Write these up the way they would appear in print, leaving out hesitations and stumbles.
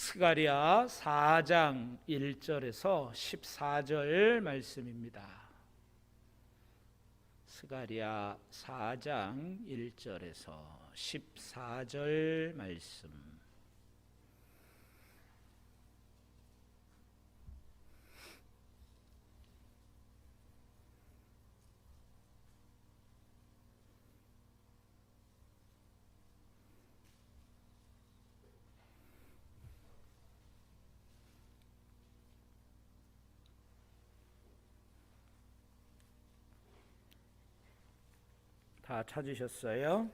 스가랴 4장 1절에서 14절 말씀입니다. 스가랴 4장 1절에서 14절 말씀. 다 찾으셨어요?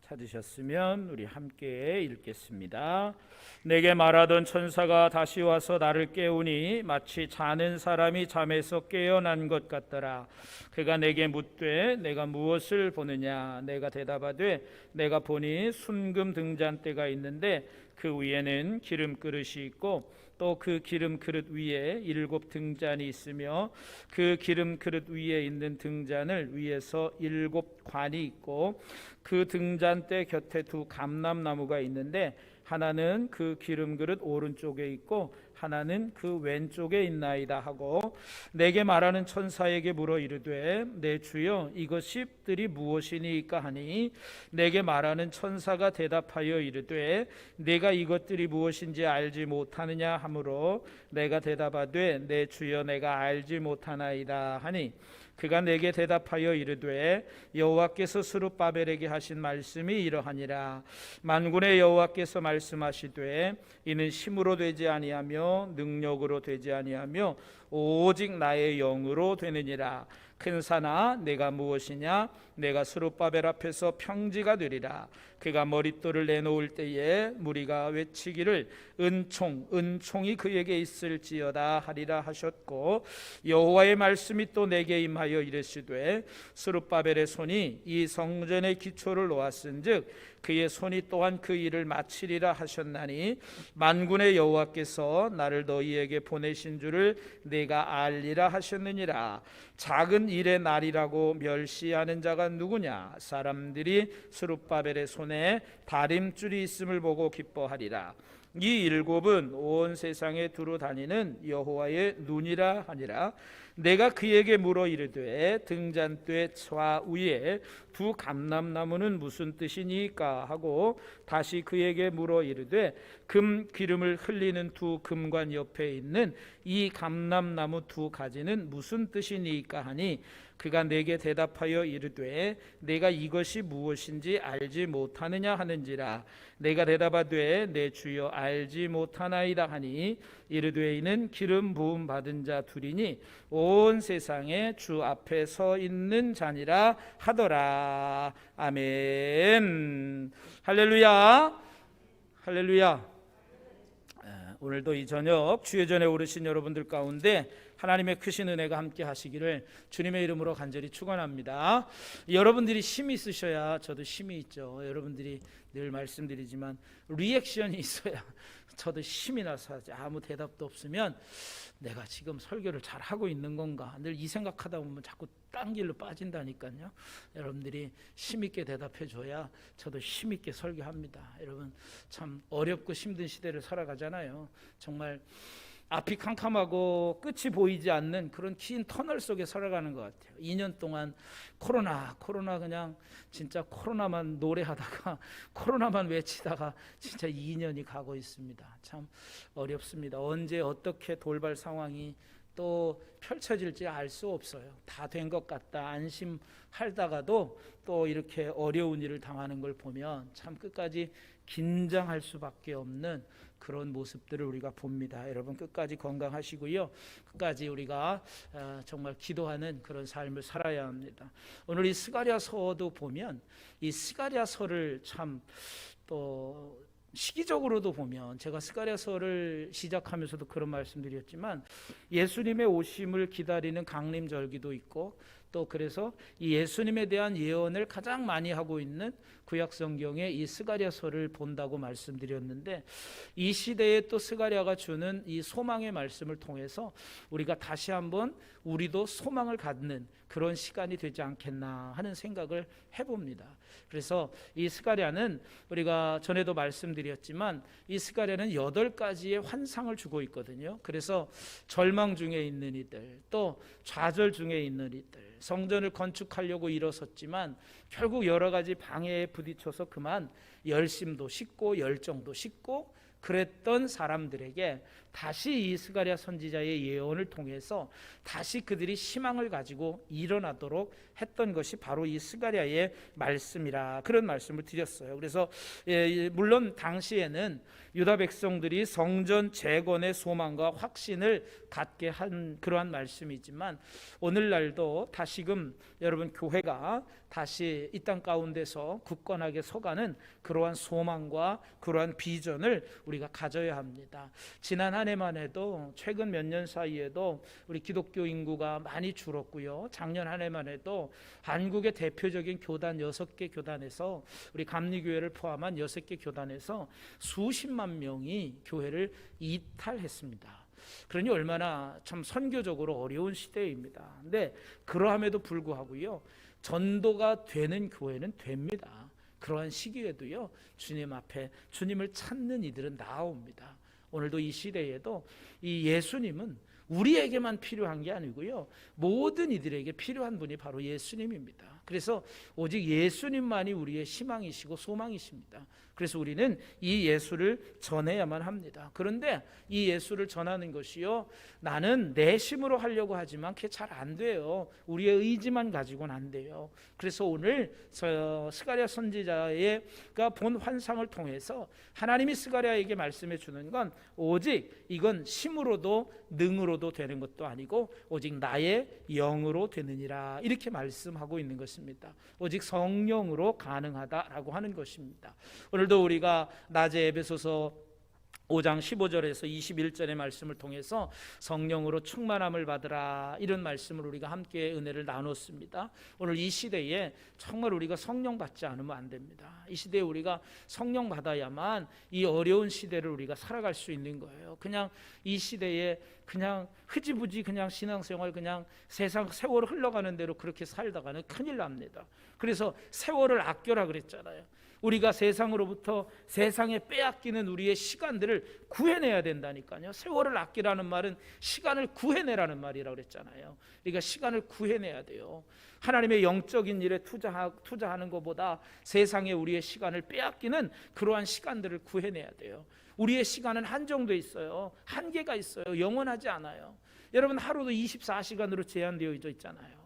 찾으셨으면 우리 함께 읽겠습니다. 내게 말하던 천사가 다시 와서 나를 깨우니 마치 자는 사람이 잠에서 깨어난 것 같더라. 그가 내게 묻되 내가 무엇을 보느냐? 내가 대답하되 내가 보니 순금 등잔대가 있는데 그 위에는 기름 그릇이 있고 또 그 기름 그릇 위에 7 등잔이 있으며 그 기름 그릇 위에 있는 등잔을 위에서 7 관이 있고 그 등잔대 곁에 2 감람나무가 있는데 하나는 그 기름 그릇 오른쪽에 있고 하나는 그 왼쪽에 있나이다 하고 내게 말하는 천사에게 물어 이르되 내 주여 이것들이 무엇이니까 하니 내게 말하는 천사가 대답하여 이르되 내가 이것들이 무엇인지 알지 못하느냐 하므로 내가 대답하되 내 주여 내가 알지 못하나이다 하니 그가 내게 대답하여 이르되 여호와께서 스룹바벨에게 하신 말씀이 이러하니라. 만군의 여호와께서 말씀하시되 이는 힘으로 되지 아니하며 능력으로 되지 아니하며 오직 나의 영으로 되느니라. 큰 산아 내가 무엇이냐? 내가 스룹바벨 앞에서 평지가 되리라. 그가 머릿돌을 내놓을 때에 무리가 외치기를 은총이 그에게 있을지어다 하리라 하셨고 여호와의 말씀이 또 내게 임하여 이르시되 스룹바벨의 손이 이 성전의 기초를 놓았은즉 그의 손이 또한 그 일을 마치리라 하셨나니 만군의 여호와께서 나를 너희에게 보내신 줄을 내가 알리라 하셨느니라. 작은 일의 날이라고 멸시하는 자가 누구냐? 사람들이 스룹바벨의 손에 다림줄이 있음을 보고 기뻐하리라. 이 7은 온 세상에 두루 다니는 여호와의 눈이라 하니라. 내가 그에게 물어 이르되 등잔대 좌우에 2 감람나무는 무슨 뜻이니까 하고 다시 그에게 물어 이르되 금 기름을 흘리는 2 금관 옆에 있는 이 감람나무 2 가지는 무슨 뜻이니까 하니 그가 내게 대답하여 이르되 내가 이것이 무엇인지 알지 못하느냐 하는지라. 내가 대답하되 내 주여 알지 못하나이다 하니 이르되 이는 기름 부음 받은 자 둘이니 온 세상에 주 앞에 서 있는 자니라 하더라. 아멘. 할렐루야. 할렐루야. 오늘도 이 저녁 주의 전에 오르신 여러분들 가운데 하나님의 크신 은혜가 함께 하시기를 주님의 이름으로 간절히 축원합니다. 여러분들이 힘이 있으셔야 저도 힘이 있죠. 여러분들이 늘 말씀드리지만 리액션이 있어야 저도 힘이 나서 하지. 아무 대답도 없으면 내가 지금 설교를 잘 하고 있는 건가 늘 이 생각하다 보면 자꾸 딴 길로 빠진다니까요. 여러분들이 힘있게 대답해 줘야 저도 힘있게 설교합니다. 여러분 참 어렵고 힘든 시대를 살아가잖아요. 정말 앞이 캄캄하고 끝이 보이지 않는 그런 긴 터널 속에 살아가는 것 같아요. 2년 동안 코로나 그냥 진짜 코로나만 노래하다가 코로나만 외치다가 진짜 2년이 가고 있습니다. 참 어렵습니다. 언제 어떻게 돌발 상황이 또 펼쳐질지 알 수 없어요. 다 된 것 같다 안심하다가도 또 이렇게 어려운 일을 당하는 걸 보면 참 끝까지 긴장할 수밖에 없는 그런 모습들을 우리가 봅니다. 여러분 끝까지 건강하시고요. 끝까지 우리가 정말 기도하는 그런 삶을 살아야 합니다. 오늘 이 스가랴서도 보면 이 스가랴서를 참 또 시기적으로도 보면 제가 스가랴서를 시작하면서도 그런 말씀드렸지만 예수님의 오심을 기다리는 강림절기도 있고 또 그래서 이 예수님에 대한 예언을 가장 많이 하고 있는 구약 성경의 이 스가랴서를 본다고 말씀드렸는데, 이 시대에 또 스가랴가 주는 이 소망의 말씀을 통해서 우리가 다시 한번 우리도 소망을 갖는 그런 시간이 되지 않겠나 하는 생각을 해봅니다. 그래서 이 스가랴는 우리가 전에도 말씀드렸지만 이 스가랴는 8가지의 환상을 주고 있거든요. 그래서 절망 중에 있는 이들, 또 좌절 중에 있는 이들, 성전을 건축하려고 일어섰지만 결국 여러 가지 방해에 부딪혀서 그만 열심도 식고 열정도 식고 그랬던 사람들에게 다시 이 스가랴 선지자의 예언을 통해서 다시 그들이 희망을 가지고 일어나도록 했던 것이 바로 이 스가랴의 말씀이라, 그런 말씀을 드렸어요. 그래서 물론 당시에는 유다 백성들이 성전 재건의 소망과 확신을 갖게 한 그러한 말씀이지만, 오늘날도 다시금 여러분 교회가 다시 이 땅 가운데서 굳건하게 서가는 그러한 소망과 그러한 비전을 우리가 가져야 합니다. 지난 한 해만 해도, 최근 몇 년 사이에도 우리 기독교 인구가 많이 줄었고요. 작년 한 해만 해도 한국의 대표적인 교단 6개 교단에서, 우리 감리교회를 포함한 6개 교단에서 수십만 명이 교회를 이탈했습니다. 그러니 얼마나 참 선교적으로 어려운 시대입니다. 근데 그러함에도 불구하고요, 전도가 되는 교회는 됩니다. 그러한 시기에도요, 주님 앞에 주님을 찾는 이들은 나옵니다. 오늘도 이 시대에도 이 예수님은 우리에게만 필요한 게 아니고요, 모든 이들에게 필요한 분이 바로 예수님입니다. 그래서 오직 예수님만이 우리의 희망이시고 소망이십니다. 그래서 우리는 이 예수를 전해야만 합니다. 그런데 이 예수를 전하는 것이요, 나는 내 힘으로 하려고 하지만 그게 잘 안 돼요. 우리의 의지만 가지고는 안 돼요. 그래서 오늘 스가랴 선지자가 본 환상을 통해서 하나님이 스가랴에게 말씀해 주는 건, 오직 이건 힘으로도 능으로도 되는 것도 아니고 오직 나의 영으로 되느니라, 이렇게 말씀하고 있는 것입니다. 오직 성령으로 가능하다라고 하는 것입니다. 오늘도 우리가 낮에 에베소서 5장 15절에서 21절의 말씀을 통해서 성령으로 충만함을 받으라, 이런 말씀을 우리가 함께 은혜를 나눴습니다. 오늘 이 시대에 정말 우리가 성령 받지 않으면 안 됩니다. 이 시대에 우리가 성령 받아야만 이 어려운 시대를 우리가 살아갈 수 있는 거예요. 그냥 이 시대에 그냥 흐지부지 그냥 신앙생활, 그냥 세상 세월 흘러가는 대로 그렇게 살다가는 큰일 납니다. 그래서 세월을 아껴라 그랬잖아요. 우리가 세상으로부터, 세상에 빼앗기는 우리의 시간들을 구해내야 된다니까요. 세월을 아끼라는 말은 시간을 구해내라는 말이라고 그랬잖아요. 우리가 시간을 구해내야 돼요. 하나님의 영적인 일에 투자하는 것보다 세상에 우리의 시간을 빼앗기는 그러한 시간들을 구해내야 돼요. 우리의 시간은 한정돼 있어요. 한계가 있어요. 영원하지 않아요. 여러분, 하루도 24시간으로 제한되어 있잖아요.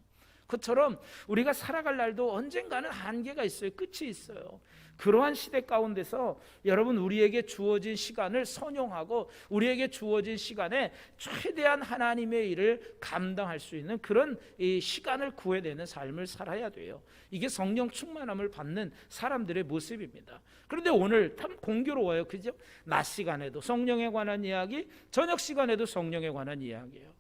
그처럼 우리가 살아갈 날도 언젠가는 한계가 있어요. 끝이 있어요. 그러한 시대 가운데서 여러분, 우리에게 주어진 시간을 선용하고 우리에게 주어진 시간에 최대한 하나님의 일을 감당할 수 있는 그런 이 시간을 구해내는 삶을 살아야 돼요. 이게 성령 충만함을 받는 사람들의 모습입니다. 그런데 오늘 참 공교로워요. 그죠? 낮 시간에도 성령에 관한 이야기, 저녁 시간에도 성령에 관한 이야기예요.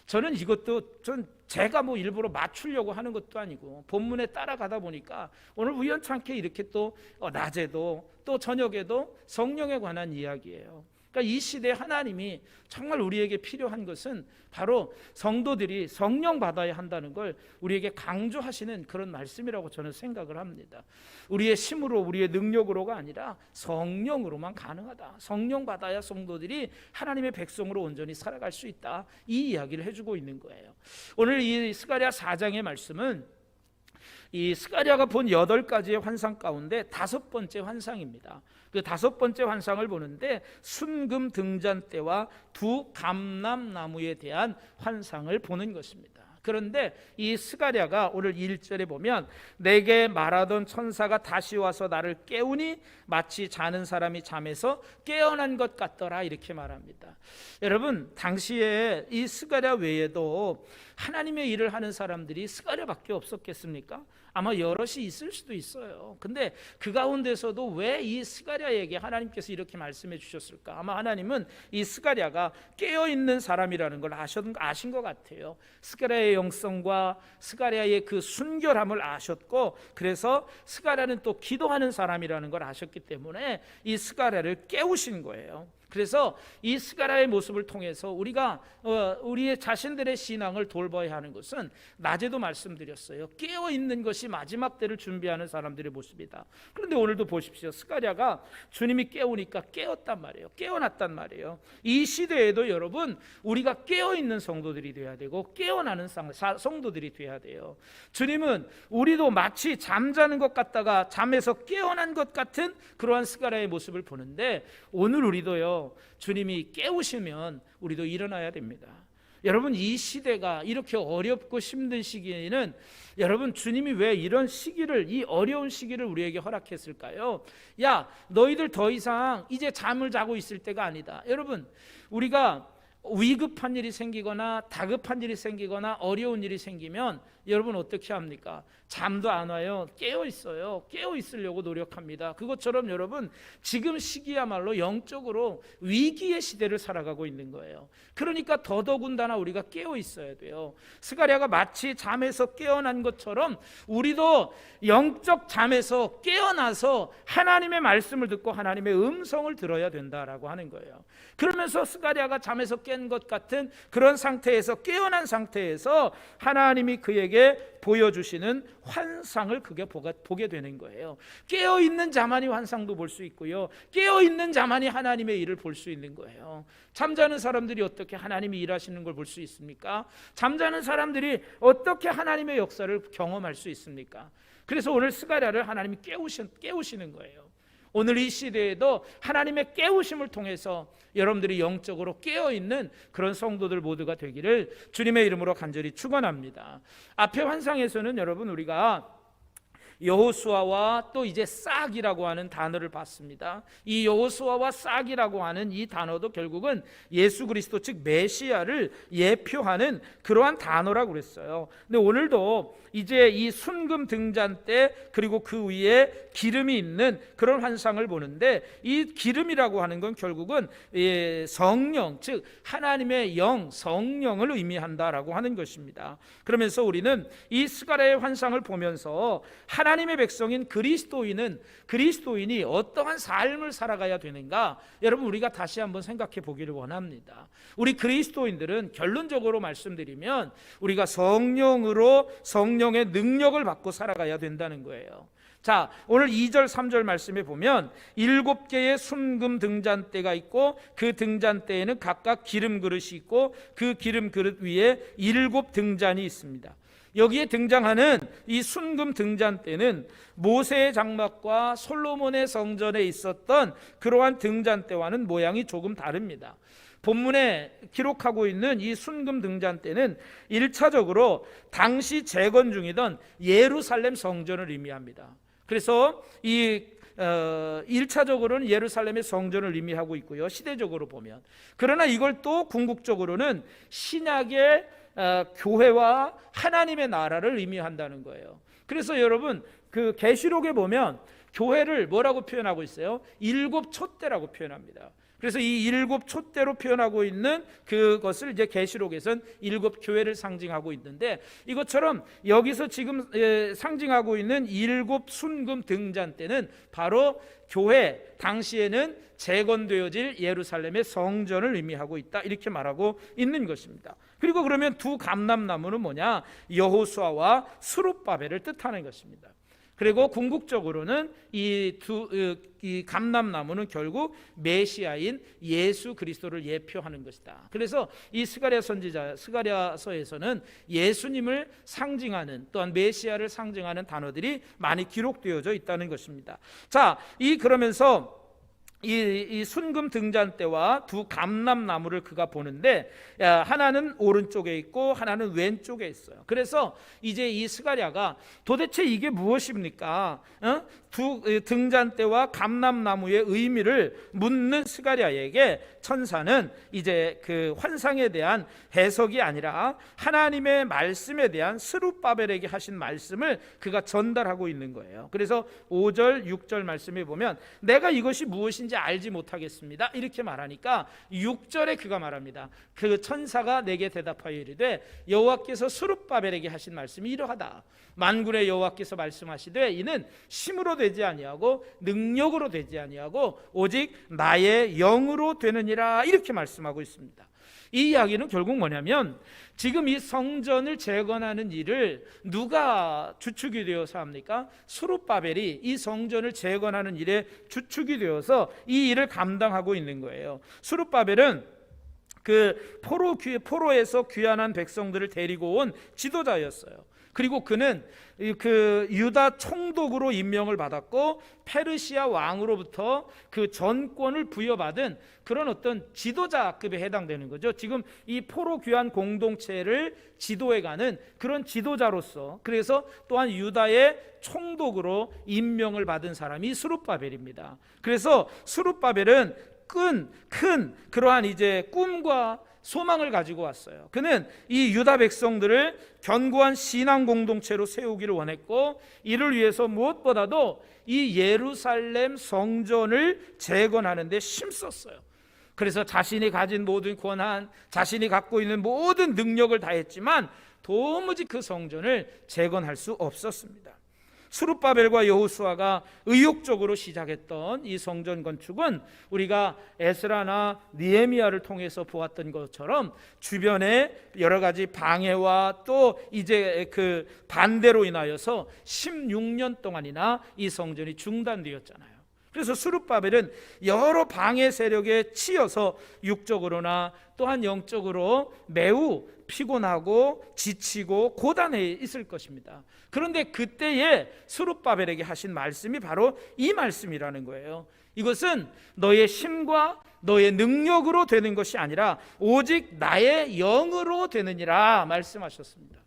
저는 이것도 제가 뭐 일부러 맞추려고 하는 것도 아니고 본문에 따라가다 보니까 오늘 우연찮게 이렇게 또 낮에도 또 저녁에도 성령에 관한 이야기예요. 그러니까 이 시대에 하나님이 정말 우리에게 필요한 것은 바로 성도들이 성령 받아야 한다는 걸 우리에게 강조하시는 그런 말씀이라고 저는 생각을 합니다. 우리의 힘으로, 우리의 능력으로가 아니라 성령으로만 가능하다. 성령 받아야 성도들이 하나님의 백성으로 온전히 살아갈 수 있다. 이 이야기를 해주고 있는 거예요. 오늘 이 스가랴 4장의 말씀은 이 스가랴가 본 8가지의 환상 가운데 5번째 환상입니다. 그 5번째 환상을 보는데 순금 등잔대와 2 감람나무에 대한 환상을 보는 것입니다. 그런데 이 스가랴가 오늘 1절에 보면, 내게 말하던 천사가 다시 와서 나를 깨우니 마치 자는 사람이 잠에서 깨어난 것 같더라, 이렇게 말합니다. 여러분, 당시에 이 스가랴 외에도 하나님의 일을 하는 사람들이 스가랴밖에 없었겠습니까? 아마 여럿이 있을 수도 있어요. 근데 그 가운데서도 왜 이 스가랴에게 하나님께서 이렇게 말씀해 주셨을까? 아마 하나님은 이 스가랴가 깨어있는 사람이라는 걸 아신 것 같아요. 스가랴의 영성과 스가랴의 그 순결함을 아셨고, 그래서 스가랴는 또 기도하는 사람이라는 걸 아셨기 때문에 이 스가랴를 깨우신 거예요. 그래서 이 스가랴의 모습을 통해서 우리가 우리의 자신들의 신앙을 돌봐야 하는 것은, 낮에도 말씀드렸어요, 깨어있는 것이 마지막 때를 준비하는 사람들의 모습이다. 그런데 오늘도 보십시오. 스가랴가 주님이 깨우니까 깨었단 말이에요. 깨어났단 말이에요. 이 시대에도 여러분, 우리가 깨어있는 성도들이 돼야 되고 깨어나는 성도들이 돼야 돼요. 주님은 우리도 마치 잠자는 것 같다가 잠에서 깨어난 것 같은 그러한 스가랴의 모습을 보는데, 오늘 우리도요, 주님이 깨우시면 우리도 일어나야 됩니다. 여러분, 이 시대가 이렇게 어렵고 힘든 시기에는 여러분, 주님이 왜 이런 시기를, 이 어려운 시기를 우리에게 허락했을까요? 야, 너희들 더 이상 이제 잠을 자고 있을 때가 아니다. 여러분, 우리가 위급한 일이 생기거나 다급한 일이 생기거나 어려운 일이 생기면 여러분 어떻게 합니까? 잠도 안 와요. 깨어 있어요. 깨어 있으려고 노력합니다. 그것처럼 여러분, 지금 시기야말로 영적으로 위기의 시대를 살아가고 있는 거예요. 그러니까 더더군다나 우리가 깨어 있어야 돼요. 스가랴가 마치 잠에서 깨어난 것처럼 우리도 영적 잠에서 깨어나서 하나님의 말씀을 듣고 하나님의 음성을 들어야 된다라고 하는 거예요. 그러면서 스가랴가 잠에서 깬 것 같은 그런 상태에서, 깨어난 상태에서 하나님이 그에게 보여주시는 환상을 그게 보게 되는 거예요. 깨어있는 자만이 환상도 볼 수 있고요, 깨어있는 자만이 하나님의 일을 볼 수 있는 거예요. 잠자는 사람들이 어떻게 하나님이 일하시는 걸 볼 수 있습니까? 잠자는 사람들이 어떻게 하나님의 역사를 경험할 수 있습니까? 그래서 오늘 스가랴를 하나님이 깨우시는 거예요. 오늘 이 시대에도 하나님의 깨우심을 통해서 여러분들이 영적으로 깨어있는 그런 성도들 모두가 되기를 주님의 이름으로 간절히 축원합니다. 앞에 환상에서는 여러분, 우리가 여호수아와 또 이제 싹이라고 하는 단어를 봤습니다. 이 여호수아와 싹이라고 하는 이 단어도 결국은 예수 그리스도, 즉 메시아를 예표하는 그러한 단어라고 그랬어요. 근데 오늘도 이제 이 순금 등잔 때, 그리고 그 위에 기름이 있는 그런 환상을 보는데, 이 기름이라고 하는 건 결국은 성령, 즉 하나님의 영, 성령을 의미한다라고 하는 것입니다. 그러면서 우리는 이 스가랴의 환상을 보면서 하나님의 백성인 그리스도인이 어떠한 삶을 살아가야 되는가, 여러분 우리가 다시 한번 생각해 보기를 원합니다. 우리 그리스도인들은 결론적으로 말씀드리면 우리가 성령으로, 성령의 능력을 받고 살아가야 된다는 거예요. 자, 오늘 2절 3절 말씀에 보면 7개의 순금 등잔대가 있고, 그 등잔대에는 각각 기름 그릇이 있고, 그 기름 그릇 위에 7 등잔이 있습니다. 여기에 등장하는 이 순금 등잔대는 모세의 장막과 솔로몬의 성전에 있었던 그러한 등잔대와는 모양이 조금 다릅니다. 본문에 기록하고 있는 이 순금 등잔대는 1차적으로 당시 재건 중이던 예루살렘 성전을 의미합니다. 그래서 이 1차적으로는 예루살렘의 성전을 의미하고 있고요, 시대적으로 보면. 그러나 이걸 또 궁극적으로는 신약의 교회와 하나님의 나라를 의미한다는 거예요. 그래서 여러분, 그 계시록에 보면 교회를 뭐라고 표현하고 있어요? 7 촛대라고 표현합니다. 그래서 이 7 촛대로 표현하고 있는 그것을 이제 계시록에서는 7 교회를 상징하고 있는데, 이것처럼 여기서 지금 상징하고 있는 7 순금 등잔대는 바로 교회, 당시에는 재건되어질 예루살렘의 성전을 의미하고 있다, 이렇게 말하고 있는 것입니다. 그리고 그러면 두 감람나무는 뭐냐? 여호수아와 스룹바벨을 뜻하는 것입니다. 그리고 궁극적으로는 이 감람나무는 결국 메시아인 예수 그리스도를 예표하는 것이다. 그래서 이 스가랴서에서는 예수님을 상징하는, 또한 메시아를 상징하는 단어들이 많이 기록되어져 있다는 것입니다. 자, 그러면서 이 순금 등잔대와 두 감람나무를 그가 보는데 하나는 오른쪽에 있고 하나는 왼쪽에 있어요. 그래서 이제 이 스가랴가 도대체 이게 무엇입니까? 두 등잔대와 감람나무의 의미를 묻는 스가랴에게 천사는 이제 그 환상에 대한 해석이 아니라 하나님의 말씀에 대한 스룹바벨에게 하신 말씀을 그가 전달하고 있는 거예요. 그래서 5절 6절 말씀에 보면 내가 이것이 무엇인지 알지 못하겠습니다 이렇게 말하니까 6절에 그가 말합니다. 그 천사가 내게 대답하여 이르되 여호와께서 스룹바벨에게 하신 말씀이 이러하다. 만군의 여호와께서 말씀하시되 이는 힘으로 되지 아니하고 능력으로 되지 아니하고 오직 나의 영으로 되느니라 이렇게 말씀하고 있습니다. 이 이야기는 결국 뭐냐면 지금 이 성전을 재건하는 일을 누가 주축이 되어서 합니까? 스룹바벨이 이 성전을 재건하는 일에 주축이 되어서 이 일을 감당하고 있는 거예요. 스룹바벨은 그 포로에서 귀환한 백성들을 데리고 온 지도자였어요. 그리고 그는 그 유다 총독으로 임명을 받았고 페르시아 왕으로부터 그 전권을 부여받은 그런 어떤 지도자급에 해당되는 거죠. 지금 이 포로 귀환 공동체를 지도해가는 그런 지도자로서, 그래서 또한 유다의 총독으로 임명을 받은 사람이 스룹바벨입니다. 그래서 스룹바벨은 큰 그러한 이제 꿈과 소망을 가지고 왔어요. 그는 이 유다 백성들을 견고한 신앙 공동체로 세우기를 원했고 이를 위해서 무엇보다도 이 예루살렘 성전을 재건하는 데 힘썼어요. 그래서 자신이 가진 모든 권한, 자신이 갖고 있는 모든 능력을 다했지만 도무지 그 성전을 재건할 수 없었습니다. 스룹바벨과 여호수아가 의욕적으로 시작했던 이 성전 건축은 우리가 에스라나 느헤미야를 통해서 보았던 것처럼 주변에 여러 가지 방해와 또 이제 그 반대로 인하여서 16년 동안이나 이 성전이 중단되었잖아요. 그래서 스룹바벨은 여러 방해 세력에 치여서 육적으로나 또한 영적으로 매우 피곤하고 지치고 고단해 있을 것입니다. 그런데 그때에 스룹바벨에게 하신 말씀이 바로 이 말씀이라는 거예요. 이것은 너의 힘과 너의 능력으로 되는 것이 아니라 오직 나의 영으로 되느니라 말씀하셨습니다.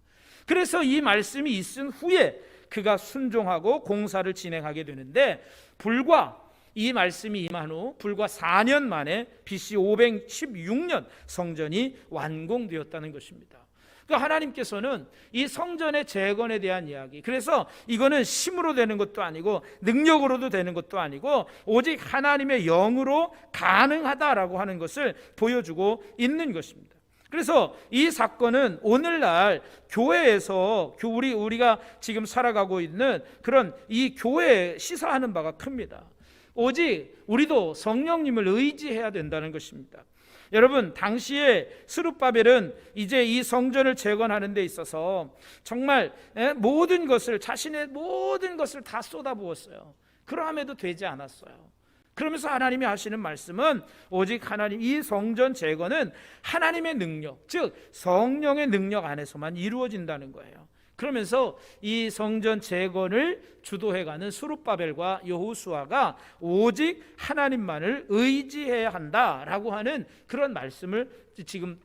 그래서 이 말씀이 있은 후에 그가 순종하고 공사를 진행하게 되는데 불과 이 말씀이 임한 후 불과 4년 만에 BC 516년 성전이 완공되었다는 것입니다. 그러니까 하나님께서는 이 성전의 재건에 대한 이야기, 그래서 이거는 힘으로 되는 것도 아니고 능력으로도 되는 것도 아니고 오직 하나님의 영으로 가능하다라고 하는 것을 보여주고 있는 것입니다. 그래서 이 사건은 오늘날 교회에서 우리가 지금 살아가고 있는 그런 이 교회에 시사하는 바가 큽니다. 오직 우리도 성령님을 의지해야 된다는 것입니다. 여러분, 당시에 스룹바벨은 이제 이 성전을 재건하는 데 있어서 정말 모든 것을, 자신의 모든 것을 다 쏟아부었어요. 그러함에도 되지 않았어요. 그러면서 하나님이 하시는 말씀은 오직 하나님, 이 성전 재건은 하나님의 능력, 즉 성령의 능력 안에서만 이루어진다는 거예요. 그러면서 이 성전 재건을 주도해가는 스룹바벨과 여호수아가 오직 하나님만을 의지해야 한다라고 하는 그런 말씀을 지금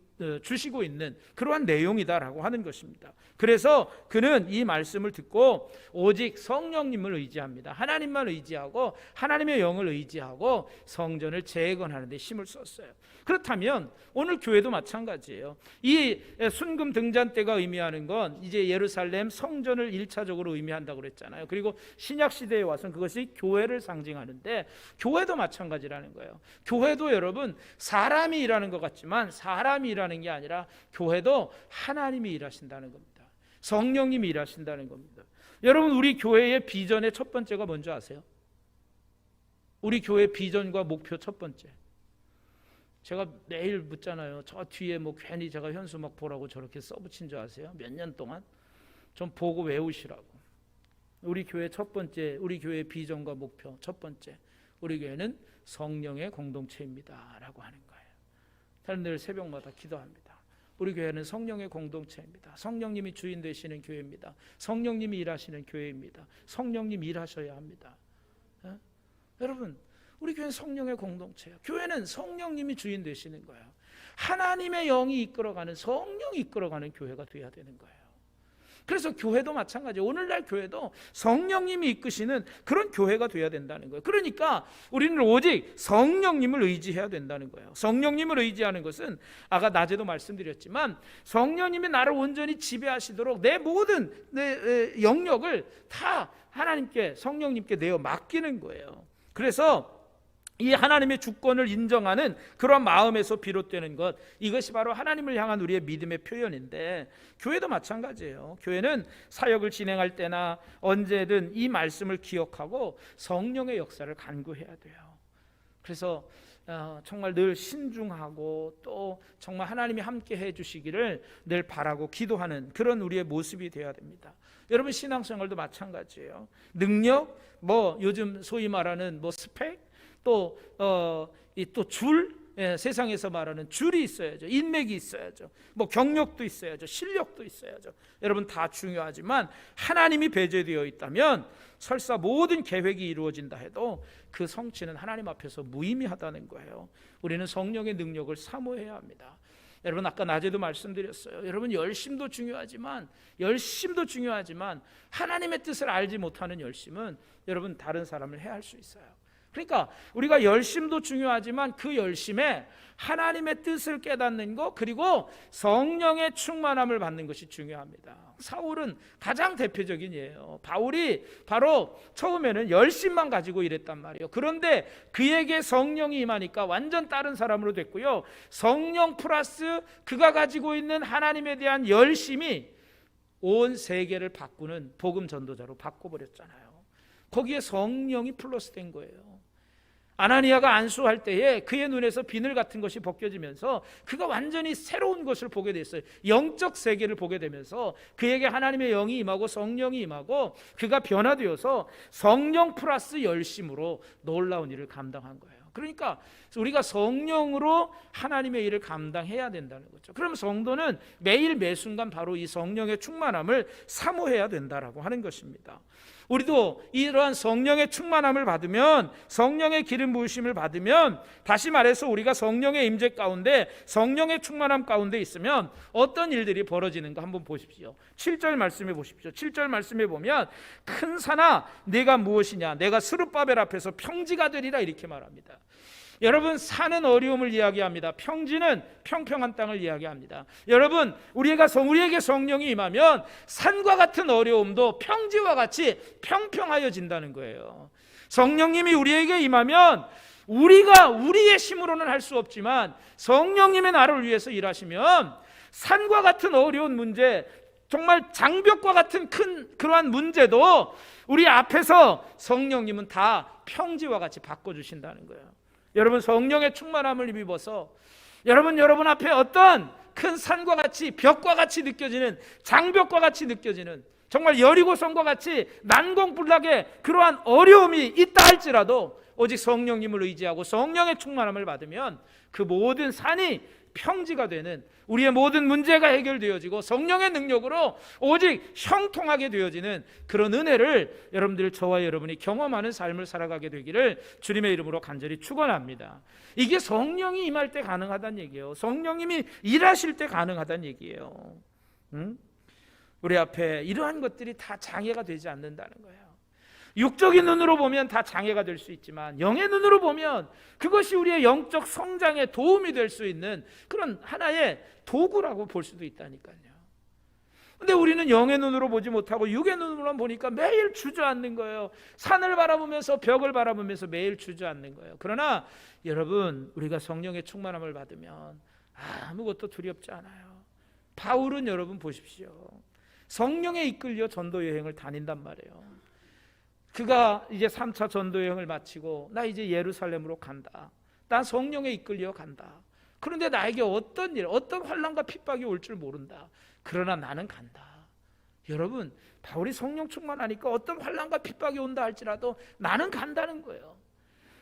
주시고 있는 그러한 내용이다라고 하는 것입니다. 그래서 그는 이 말씀을 듣고 오직 성령님을 의지합니다. 하나님만 의지하고 하나님의 영을 의지하고 성전을 재건하는 데 힘을 썼어요. 그렇다면 오늘 교회도 마찬가지예요. 이 순금 등잔대가 의미하는 건 이제 예루살렘 성전을 1차적으로 의미한다고 그랬잖아요. 그리고 신약 시대에 와서는 그것이 교회를 상징하는데 교회도 마찬가지라는 거예요. 교회도 여러분 사람이 일하는 것 같지만 사람이 일하는 게 아니라 교회도 하나님이 일하신다는 겁니다. 성령님이 일하신다는 겁니다. 여러분, 우리 교회의 비전의 첫 번째가 뭔지 아세요? 우리 교회 비전과 목표 첫 번째, 제가 매일 묻잖아요. 저 뒤에 뭐 괜히 제가 현수 막 보라고 저렇게 써붙인 줄 아세요? 몇 년 동안 좀 보고 외우시라고. 우리 교회 첫 번째, 우리 교회의 비전과 목표 첫 번째, 우리 교회는 성령의 공동체입니다 라고 하는 거예요. 저는 늘 새벽마다 기도합니다. 우리 교회는 성령의 공동체입니다. 성령님이 주인 되시는 교회입니다. 성령님이 일하시는 교회입니다. 성령님 일하셔야 합니다. 여러분, 우리 교회는 성령의 공동체예요. 교회는 성령님이 주인 되시는 거예요. 하나님의 영이 이끌어가는, 성령이 이끌어가는 교회가 돼야 되는 거예요. 그래서 교회도 마찬가지예요. 오늘날 교회도 성령님이 이끄시는 그런 교회가 돼야 된다는 거예요. 그러니까 우리는 오직 성령님을 의지해야 된다는 거예요. 성령님을 의지하는 것은 아까 낮에도 말씀드렸지만 성령님이 나를 온전히 지배하시도록 내 모든 내 영역을 다 하나님께, 성령님께 내어 맡기는 거예요. 그래서 이 하나님의 주권을 인정하는 그런 마음에서 비롯되는 것, 이것이 바로 하나님을 향한 우리의 믿음의 표현인데, 교회도 마찬가지예요. 교회는 사역을 진행할 때나 언제든 이 말씀을 기억하고 성령의 역사를 간구해야 돼요. 그래서 정말 늘 신중하고 또 정말 하나님이 함께 해주시기를 늘 바라고 기도하는 그런 우리의 모습이 되어야 됩니다. 여러분, 신앙생활도 마찬가지예요. 능력, 요즘 소위 말하는 스펙, 또 줄, 세상에서 말하는 줄이 있어야죠. 인맥이 있어야죠. 경력도 있어야죠. 실력도 있어야죠. 여러분, 다 중요하지만 하나님이 배제되어 있다면 설사 모든 계획이 이루어진다 해도 그 성취는 하나님 앞에서 무의미하다는 거예요. 우리는 성령의 능력을 사모해야 합니다. 여러분, 아까 낮에도 말씀드렸어요. 여러분, 열심도 중요하지만 하나님의 뜻을 알지 못하는 열심은 여러분 다른 사람을 해할 수 있어요. 그러니까 우리가 열심도 중요하지만 그 열심에 하나님의 뜻을 깨닫는 것, 그리고 성령의 충만함을 받는 것이 중요합니다. 사울은 가장 대표적인 예예요. 바울이 바로 처음에는 열심만 가지고 일했단 말이에요. 그런데 그에게 성령이 임하니까 완전 다른 사람으로 됐고요. 성령 플러스 그가 가지고 있는 하나님에 대한 열심이 온 세계를 바꾸는 복음 전도자로 바꿔버렸잖아요. 거기에 성령이 플러스 된 거예요. 아나니아가 안수할 때에 그의 눈에서 비늘 같은 것이 벗겨지면서 그가 완전히 새로운 것을 보게 됐어요. 영적 세계를 보게 되면서 그에게 하나님의 영이 임하고 성령이 임하고 그가 변화되어서 성령 플러스 열심으로 놀라운 일을 감당한 거예요. 그러니까 우리가 성령으로 하나님의 일을 감당해야 된다는 거죠. 그럼 성도는 매일 매순간 바로 이 성령의 충만함을 사모해야 된다라고 하는 것입니다. 우리도 이러한 성령의 충만함을 받으면, 성령의 기름 부으심을 받으면, 다시 말해서 우리가 성령의 임재 가운데, 성령의 충만함 가운데 있으면 어떤 일들이 벌어지는가 한번 보십시오. 7절 말씀해 보십시오. 7절 말씀해 보면 큰 산아 내가 무엇이냐, 내가 스룹바벨 앞에서 평지가 되리라, 이렇게 말합니다. 여러분, 산은 어려움을 이야기합니다. 평지는 평평한 땅을 이야기합니다. 여러분, 우리에게 성령이 임하면 산과 같은 어려움도 평지와 같이 평평하여진다는 거예요. 성령님이 우리에게 임하면 우리가 우리의 힘으로는 할 수 없지만 성령님의 나를 위해서 일하시면 산과 같은 어려운 문제, 정말 장벽과 같은 큰 그러한 문제도 우리 앞에서 성령님은 다 평지와 같이 바꿔주신다는 거예요. 여러분, 성령의 충만함을 입어서 여러분 앞에 어떤 큰 산과 같이, 벽과 같이 느껴지는, 장벽과 같이 느껴지는, 정말 여리고성과 같이 난공불락의 그러한 어려움이 있다 할지라도 오직 성령님을 의지하고 성령의 충만함을 받으면 그 모든 산이 평지가 되는, 우리의 모든 문제가 해결되어지고 성령의 능력으로 오직 형통하게 되어지는 그런 은혜를 여러분들, 저와 여러분이 경험하는 삶을 살아가게 되기를 주님의 이름으로 간절히 축원합니다. 이게 성령이 임할 때 가능하다는 얘기예요. 성령님이 일하실 때 가능하다는 얘기예요. 우리 앞에 이러한 것들이 다 장애가 되지 않는다는 거예요. 육적인 눈으로 보면 다 장애가 될 수 있지만 영의 눈으로 보면 그것이 우리의 영적 성장에 도움이 될 수 있는 그런 하나의 도구라고 볼 수도 있다니까요. 근데 우리는 영의 눈으로 보지 못하고 육의 눈으로만 보니까 매일 주저앉는 거예요. 산을 바라보면서, 벽을 바라보면서 매일 주저앉는 거예요. 그러나 여러분, 우리가 성령의 충만함을 받으면 아무것도 두렵지 않아요. 바울은 여러분 보십시오. 성령에 이끌려 전도 여행을 다닌단 말이에요. 그가 이제 3차 전도 여행을 마치고 나 이제 예루살렘으로 간다. 난 성령에 이끌려 간다. 그런데 나에게 어떤 일, 어떤 환난과 핍박이 올 줄 모른다. 그러나 나는 간다. 여러분, 바울이 성령 충만하니까 어떤 환난과 핍박이 온다 할지라도 나는 간다는 거예요.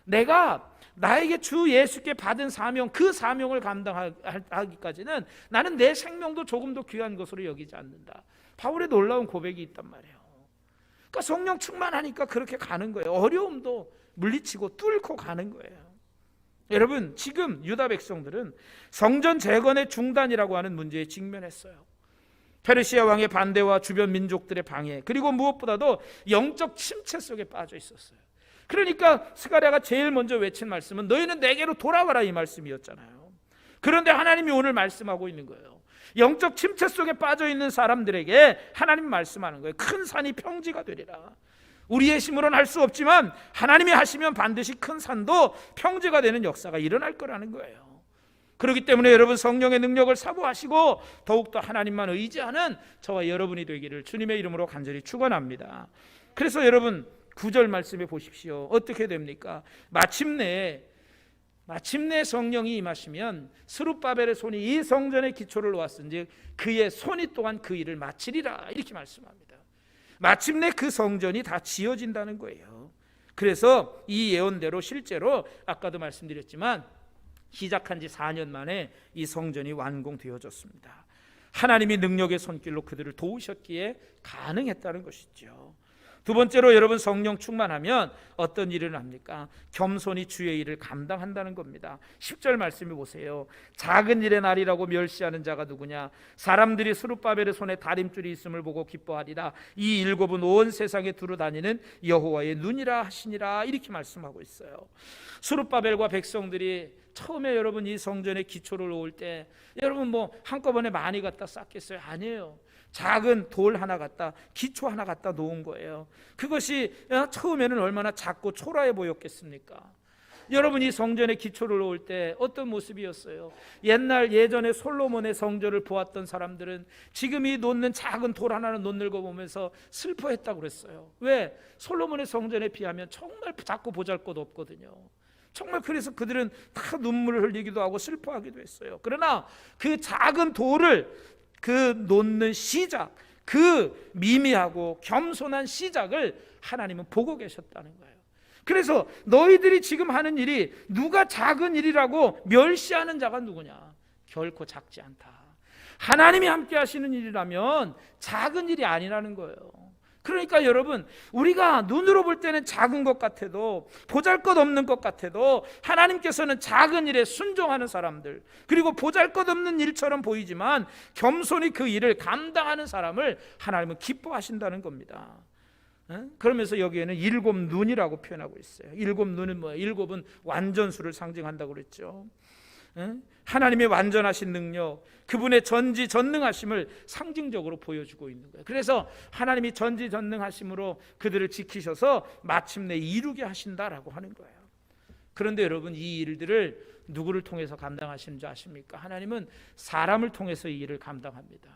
내가 나에게 주 예수께 받은 사명, 그 사명을 감당하기까지는 나는 내 생명도 조금 더 귀한 것으로 여기지 않는다. 바울의 놀라운 고백이 있단 말이에요. 그러니까 성령 충만하니까 그렇게 가는 거예요. 어려움도 물리치고 뚫고 가는 거예요. 여러분, 지금 유다 백성들은 성전 재건의 중단이라고 하는 문제에 직면했어요. 페르시아 왕의 반대와 주변 민족들의 방해, 그리고 무엇보다도 영적 침체 속에 빠져 있었어요. 그러니까 스가랴가 제일 먼저 외친 말씀은 너희는 내게로 돌아와라, 이 말씀이었잖아요. 그런데 하나님이 오늘 말씀하고 있는 거예요. 영적 침체 속에 빠져 있는 사람들에게 하나님이 말씀하는 거예요. 큰 산이 평지가 되리라. 우리의 힘으로는 할 수 없지만 하나님이 하시면 반드시 큰 산도 평지가 되는 역사가 일어날 거라는 거예요. 그렇기 때문에 여러분, 성령의 능력을 사모하시고 더욱더 하나님만 의지하는 저와 여러분이 되기를 주님의 이름으로 간절히 축원합니다. 그래서 여러분, 9절 말씀에 보십시오. 어떻게 됩니까? 마침내 성령이 임하시면 스룹바벨의 손이 이 성전의 기초를 놓았은즉 그의 손이 또한 그 일을 마치리라, 이렇게 말씀합니다. 마침내 그 성전이 다 지어진다는 거예요. 그래서 이 예언대로 실제로 아까도 말씀드렸지만 시작한 지 4년 만에 이 성전이 완공되어졌습니다. 하나님이 능력의 손길로 그들을 도우셨기에 가능했다는 것이죠. 두 번째로 여러분, 성령 충만하면 어떤 일을 합니까? 겸손히 주의 일을 감당한다는 겁니다. 10절 말씀해 보세요. 작은 일의 날이라고 멸시하는 자가 누구냐? 사람들이 스룹바벨의 손에 다림줄이 있음을 보고 기뻐하리라. 이 일곱은 온 세상에 두루 다니는 여호와의 눈이라 하시니라, 이렇게 말씀하고 있어요. 스룹바벨과 백성들이 처음에 여러분 이 성전의 기초를 놓을 때 여러분 뭐 한꺼번에 많이 갖다 쌓겠어요? 아니에요. 작은 돌 하나 갖다, 기초 하나 갖다 놓은 거예요. 그것이 처음에는 얼마나 작고 초라해 보였겠습니까? 여러분, 이 성전의 기초를 놓을 때 어떤 모습이었어요? 예전에 솔로몬의 성전을 보았던 사람들은 지금 이 놓는 작은 돌 하나를 놓는 거 보면서 슬퍼했다고 그랬어요. 왜? 솔로몬의 성전에 비하면 정말 작고 보잘것 없거든요. 정말 그래서 그들은 다 눈물을 흘리기도 하고 슬퍼하기도 했어요. 그러나 그 작은 돌을 그 놓는 시작, 그 미미하고 겸손한 시작을 하나님은 보고 계셨다는 거예요. 그래서 너희들이 지금 하는 일이 누가 작은 일이라고 멸시하는 자가 누구냐? 결코 작지 않다. 하나님이 함께 하시는 일이라면 작은 일이 아니라는 거예요. 그러니까 여러분, 우리가 눈으로 볼 때는 작은 것 같아도, 보잘것없는 것 같아도 하나님께서는 작은 일에 순종하는 사람들, 그리고 보잘것없는 일처럼 보이지만 겸손히 그 일을 감당하는 사람을 하나님은 기뻐하신다는 겁니다. 그러면서 여기에는 일곱 눈이라고 표현하고 있어요. 일곱 눈은 뭐예요? 일곱은 완전수를 상징한다고 그랬죠. 하나님의 완전하신 능력, 그분의 전지전능하심을 상징적으로 보여주고 있는 거예요. 그래서 하나님이 전지전능하심으로 그들을 지키셔서 마침내 이루게 하신다라고 하는 거예요. 그런데 여러분, 이 일들을 누구를 통해서 감당하시는 줄 아십니까? 하나님은 사람을 통해서 이 일을 감당합니다.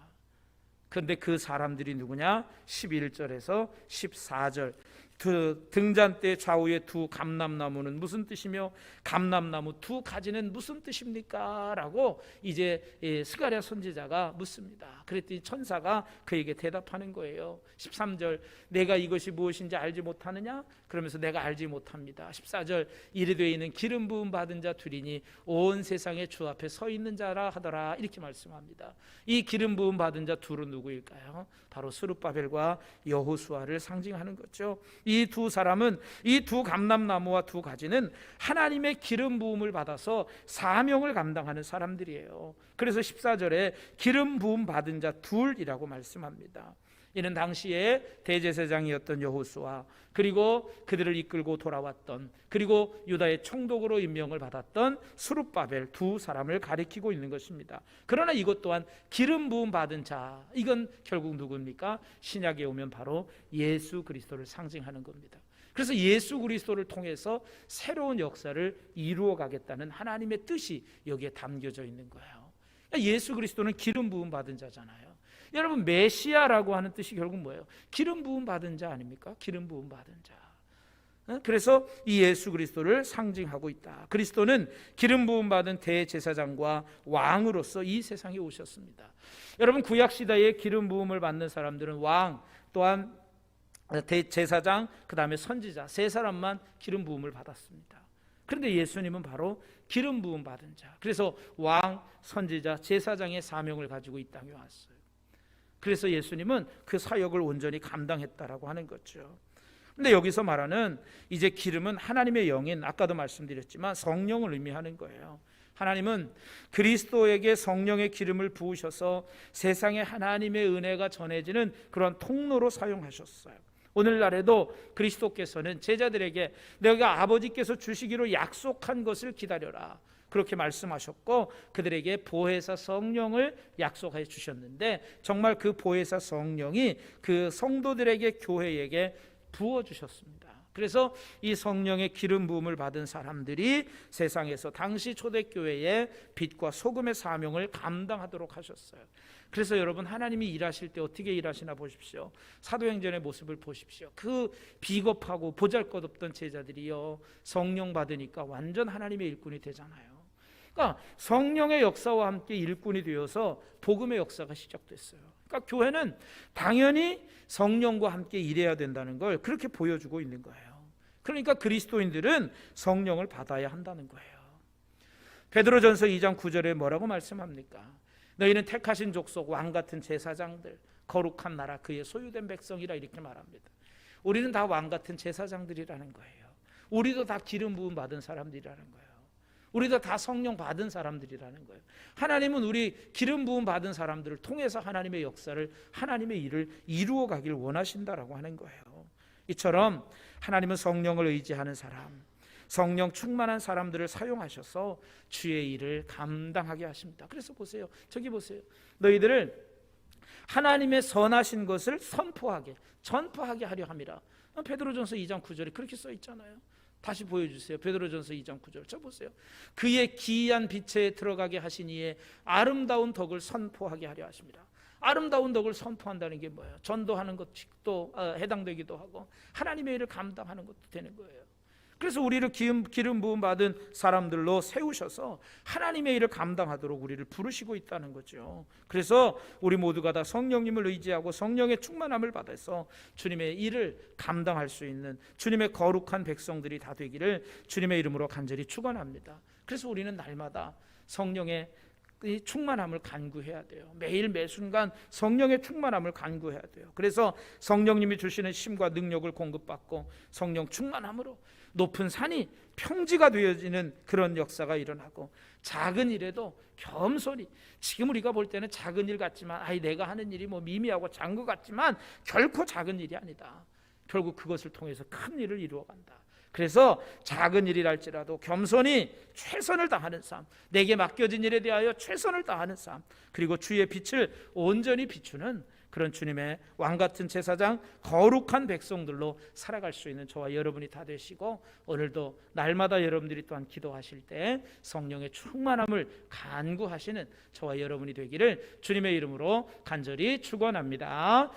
그런데 그 사람들이 누구냐? 11절에서 14절, 그 등잔대 좌우의 두 감람나무는 무슨 뜻이며 감람나무 두 가지는 무슨 뜻입니까? 라고 이제 스가랴 선지자가 묻습니다. 그랬더니 천사가 그에게 대답하는 거예요. 13절, 내가 이것이 무엇인지 알지 못하느냐? 그러면서 내가 알지 못합니다. 14절, 이르 되어 있는 기름 부음 받은 자 둘이니 온 세상에 주 앞에 서 있는 자라 하더라, 이렇게 말씀합니다. 이 기름 부음 받은 자 둘은 누구일까요? 바로 스룹바벨과 여호수아를 상징하는 거죠. 이 두 사람은, 이 두 감람나무와 두 가지는 하나님의 기름 부음을 받아서 사명을 감당하는 사람들이에요. 그래서 14절에 기름 부음 받은 자 둘이라고 말씀합니다. 이는 당시에 대제사장이었던 여호수아, 그리고 그들을 이끌고 돌아왔던, 그리고 유다의 총독으로 임명을 받았던 스룹바벨 두 사람을 가리키고 있는 것입니다. 그러나 이것 또한 기름 부음 받은 자, 이건 결국 누구입니까? 신약에 오면 바로 예수 그리스도를 상징하는 겁니다. 그래서 예수 그리스도를 통해서 새로운 역사를 이루어 가겠다는 하나님의 뜻이 여기에 담겨져 있는 거예요. 예수 그리스도는 기름 부음 받은 자잖아요. 여러분, 메시아라고 하는 뜻이 결국 뭐예요? 기름 부음 받은 자 아닙니까? 기름 부음 받은 자. 그래서 이 예수 그리스도를 상징하고 있다. 그리스도는 기름 부음 받은 대제사장과 왕으로서 이 세상에 오셨습니다. 여러분, 구약 시대에 기름 부음을 받는 사람들은 왕, 또한 대제사장, 그 다음에 선지자, 세 사람만 기름 부음을 받았습니다. 그런데 예수님은 바로 기름 부음 받은 자, 그래서 왕, 선지자, 제사장의 사명을 가지고 이 땅에 왔어요. 그래서 예수님은 그 사역을 온전히 감당했다라고 하는 거죠. 근데 여기서 말하는 이제 기름은 하나님의 영인, 아까도 말씀드렸지만 성령을 의미하는 거예요. 하나님은 그리스도에게 성령의 기름을 부으셔서 세상에 하나님의 은혜가 전해지는 그런 통로로 사용하셨어요. 오늘날에도 그리스도께서는 제자들에게 내가 아버지께서 주시기로 약속한 것을 기다려라, 그렇게 말씀하셨고 그들에게 보혜사 성령을 약속해 주셨는데, 정말 그 보혜사 성령이 그 성도들에게, 교회에게 부어주셨습니다. 그래서 이 성령의 기름 부음을 받은 사람들이 세상에서 당시 초대교회의 빛과 소금의 사명을 감당하도록 하셨어요. 그래서 여러분, 하나님이 일하실 때 어떻게 일하시나 보십시오. 사도행전의 모습을 보십시오. 그 비겁하고 보잘것없던 제자들이요, 성령 받으니까 완전 하나님의 일꾼이 되잖아요. 그러니까 성령의 역사와 함께 일꾼이 되어서 복음의 역사가 시작됐어요. 그러니까 교회는 당연히 성령과 함께 일해야 된다는 걸 그렇게 보여주고 있는 거예요. 그러니까 그리스도인들은 성령을 받아야 한다는 거예요. 베드로전서 2장 9절에 뭐라고 말씀합니까? 너희는 택하신 족속, 왕같은 제사장들, 거룩한 나라, 그의 소유된 백성이라, 이렇게 말합니다. 우리는 다 왕같은 제사장들이라는 거예요. 우리도 다 기름 부음 받은 사람들이라는 거예요. 우리도 다 성령 받은 사람들이라는 거예요. 하나님은 우리 기름 부음 받은 사람들을 통해서 하나님의 역사를, 하나님의 일을 이루어 가길 원하신다라고 하는 거예요. 이처럼 하나님은 성령을 의지하는 사람, 성령 충만한 사람들을 사용하셔서 주의 일을 감당하게 하십니다. 그래서 보세요, 저기 보세요. 너희들을 하나님의 선하신 것을 선포하게, 전파하게 하려 함이라. 베드로전서 2장 9절에 그렇게 써 있잖아요. 다시 보여주세요. 베드로전서 2장 9절. 저 보세요. 그의 기이한 빛에 들어가게 하신 이의 아름다운 덕을 선포하게 하려 하십니다. 아름다운 덕을 선포한다는 게 뭐예요? 전도하는 것도 해당되기도 하고 하나님의 일을 감당하는 것도 되는 거예요. 그래서 우리를 기름 부음 받은 사람들로 세우셔서 하나님의 일을 감당하도록 우리를 부르시고 있다는 거죠. 그래서 우리 모두가 다 성령님을 의지하고 성령의 충만함을 받아서 주님의 일을 감당할 수 있는 주님의 거룩한 백성들이 다 되기를 주님의 이름으로 간절히 축원합니다. 그래서 우리는 날마다 성령의 이 충만함을 간구해야 돼요. 매일 매순간 성령의 충만함을 간구해야 돼요. 그래서 성령님이 주시는 힘과 능력을 공급받고 성령 충만함으로 높은 산이 평지가 되어지는 그런 역사가 일어나고, 작은 일에도 겸손히, 지금 우리가 볼 때는 작은 일 같지만 내가 하는 일이 뭐 미미하고 작은 것 같지만 결코 작은 일이 아니다. 결국 그것을 통해서 큰 일을 이루어간다. 그래서 작은 일이랄지라도 겸손히 최선을 다하는 삶, 내게 맡겨진 일에 대하여 최선을 다하는 삶, 그리고 주의 빛을 온전히 비추는 그런 주님의 왕같은 제사장, 거룩한 백성들로 살아갈 수 있는 저와 여러분이 다 되시고, 오늘도 날마다 여러분들이 또한 기도하실 때 성령의 충만함을 간구하시는 저와 여러분이 되기를 주님의 이름으로 간절히 축원합니다.